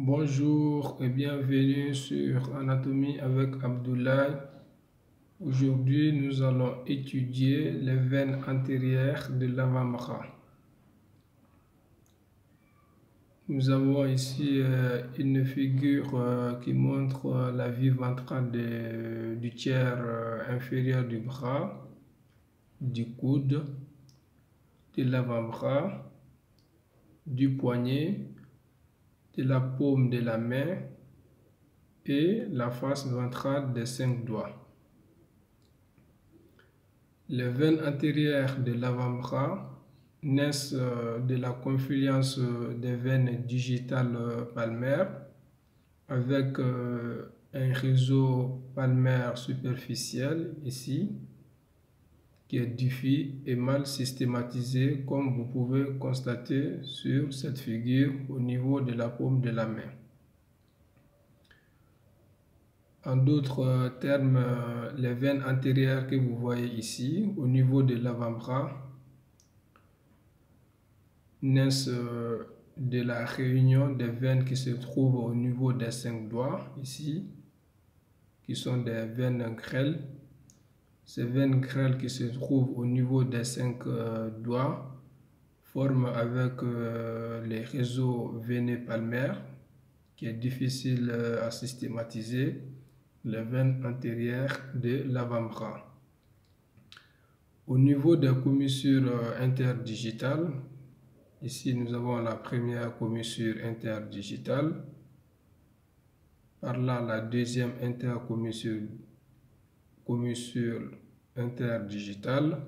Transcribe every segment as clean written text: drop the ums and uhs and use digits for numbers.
Bonjour et bienvenue sur Anatomie avec Abdoulaye. Aujourd'hui, nous allons étudier les veines antérieures de l'avant-bras. Nous avons ici une figure qui montre la vue ventrale du tiers inférieur du bras, du coude, de l'avant-bras, du poignet, de la paume de la main et la face ventrale des 5 doigts. Les veines antérieures de l'avant-bras naissent de la confluence des veines digitales palmaires avec un réseau palmaire superficiel ici qui est diffus et mal systématisé comme vous pouvez constater sur cette figure au niveau de la paume de la main. En d'autres termes, les veines antérieures que vous voyez ici, au niveau de l'avant-bras, naissent de la réunion des veines qui se trouvent au niveau des 5 doigts, ici, qui sont des veines grêles. Ces veines grêles qui se trouvent au niveau des 5 doigts forment avec les réseaux veineux palmaires, qui est difficile à systématiser, les veines antérieures de l'avant-bras. Au niveau des commissures interdigitales, ici nous avons la première commissure interdigitale, par là la deuxième commissure interdigitale,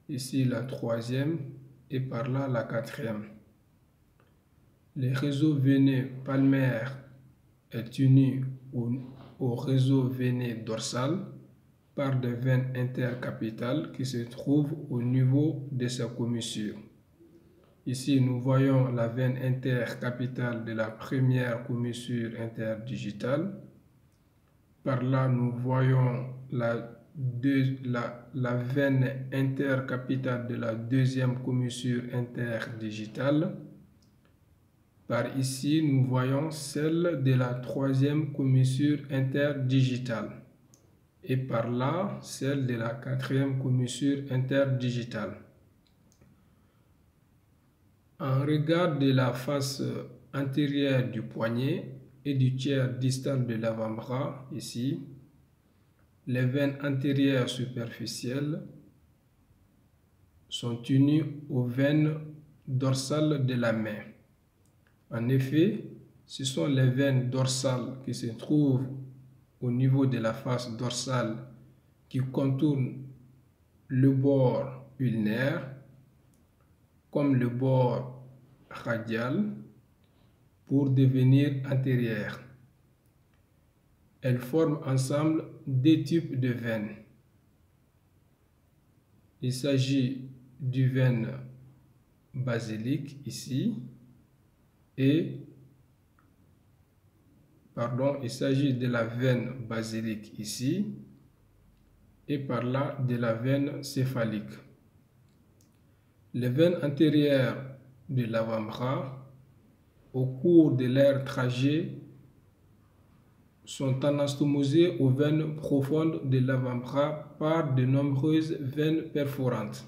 ici la troisième et par là la quatrième. Le réseau veineux palmaire est uni au réseau veineux dorsal par des veines intercapitales qui se trouvent au niveau de sa commissure. Ici, nous voyons la veine intercapitale de la première commissure interdigitale. Par là, nous voyons la veine intercapitale de la deuxième commissure interdigitale. Par ici, nous voyons celle de la troisième commissure interdigitale. Et par là, celle de la quatrième commissure interdigitale. En regard de la face antérieure du poignet et du tiers distal de l'avant-bras, ici, les veines antérieures superficielles sont unies aux veines dorsales de la main. En effet, ce sont les veines dorsales qui se trouvent au niveau de la face dorsale qui contournent le bord ulnaire comme le bord radial pour devenir antérieures. Elles forment ensemble deux types de veines. Il s'agit du veine basilique ici il s'agit de la veine basilique ici et par là de la veine céphalique. Les veines antérieures de l'avant-bras, au cours de leur trajet, sont anastomosées aux veines profondes de l'avant-bras par de nombreuses veines perforantes.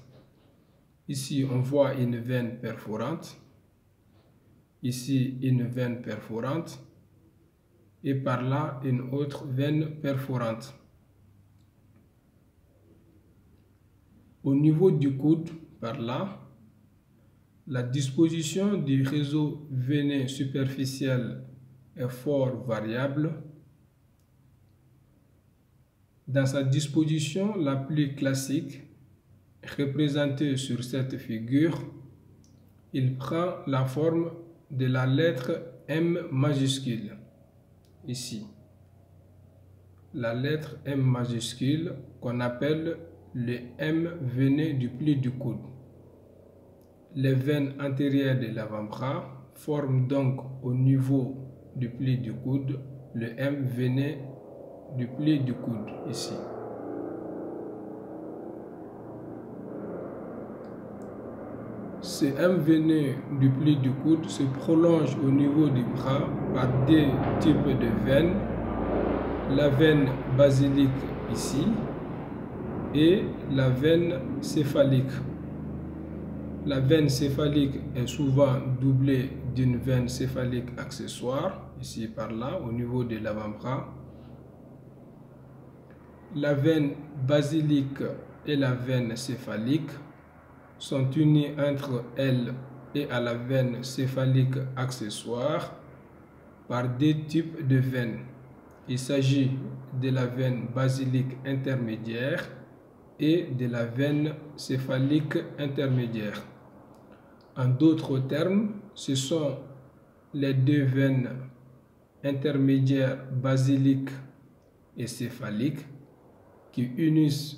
Ici, on voit une veine perforante. Ici, une veine perforante. Et par là, une autre veine perforante. Au niveau du coude, par là, la disposition du réseau veineux superficiel est fort variable. Dans sa disposition la plus classique, représentée sur cette figure, il prend la forme de la lettre M majuscule. Ici, la lettre M majuscule qu'on appelle le M veineux du pli du coude. Les veines antérieures de l'avant-bras forment donc au niveau du pli du coude le M veineux du pli du coude ici. Ce M veiné du pli du coude se prolonge au niveau du bras par deux types de veines. La veine basilique ici et la veine céphalique. La veine céphalique est souvent doublée d'une veine céphalique accessoire, ici par là, au niveau de l'avant-bras. La veine basilique et la veine céphalique sont unies entre elles et à la veine céphalique accessoire par deux types de veines. Il s'agit de la veine basilique intermédiaire et de la veine céphalique intermédiaire. En d'autres termes, ce sont les deux veines intermédiaires basilique et céphalique qui unissent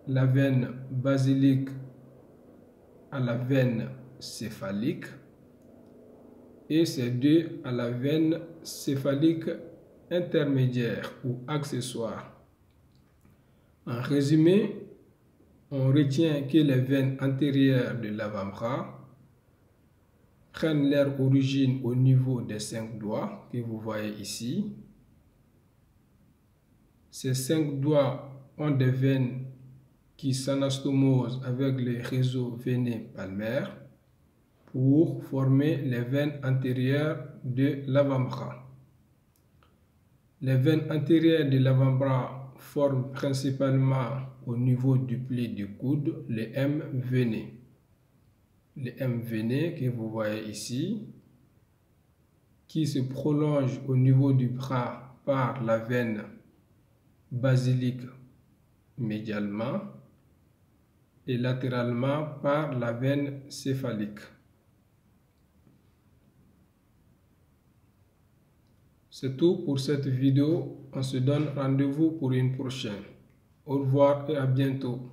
la veine basilique à la veine céphalique et ces deux à la veine céphalique intermédiaire ou accessoire. En résumé, on retient que les veines antérieures de l'avant-bras prennent leur origine au niveau des 5 doigts que vous voyez ici. Ces 5 doigts ont des veines qui s'anastomosent avec le réseau veineux palmaire pour former les veines antérieures de l'avant-bras. Les veines antérieures de l'avant-bras forment principalement au niveau du pli du coude le M veiné. Le M veiné que vous voyez ici, qui se prolonge au niveau du bras par la veine basilique médialement et latéralement par la veine céphalique. C'est tout pour cette vidéo. On se donne rendez-vous pour une prochaine. Au revoir et à bientôt.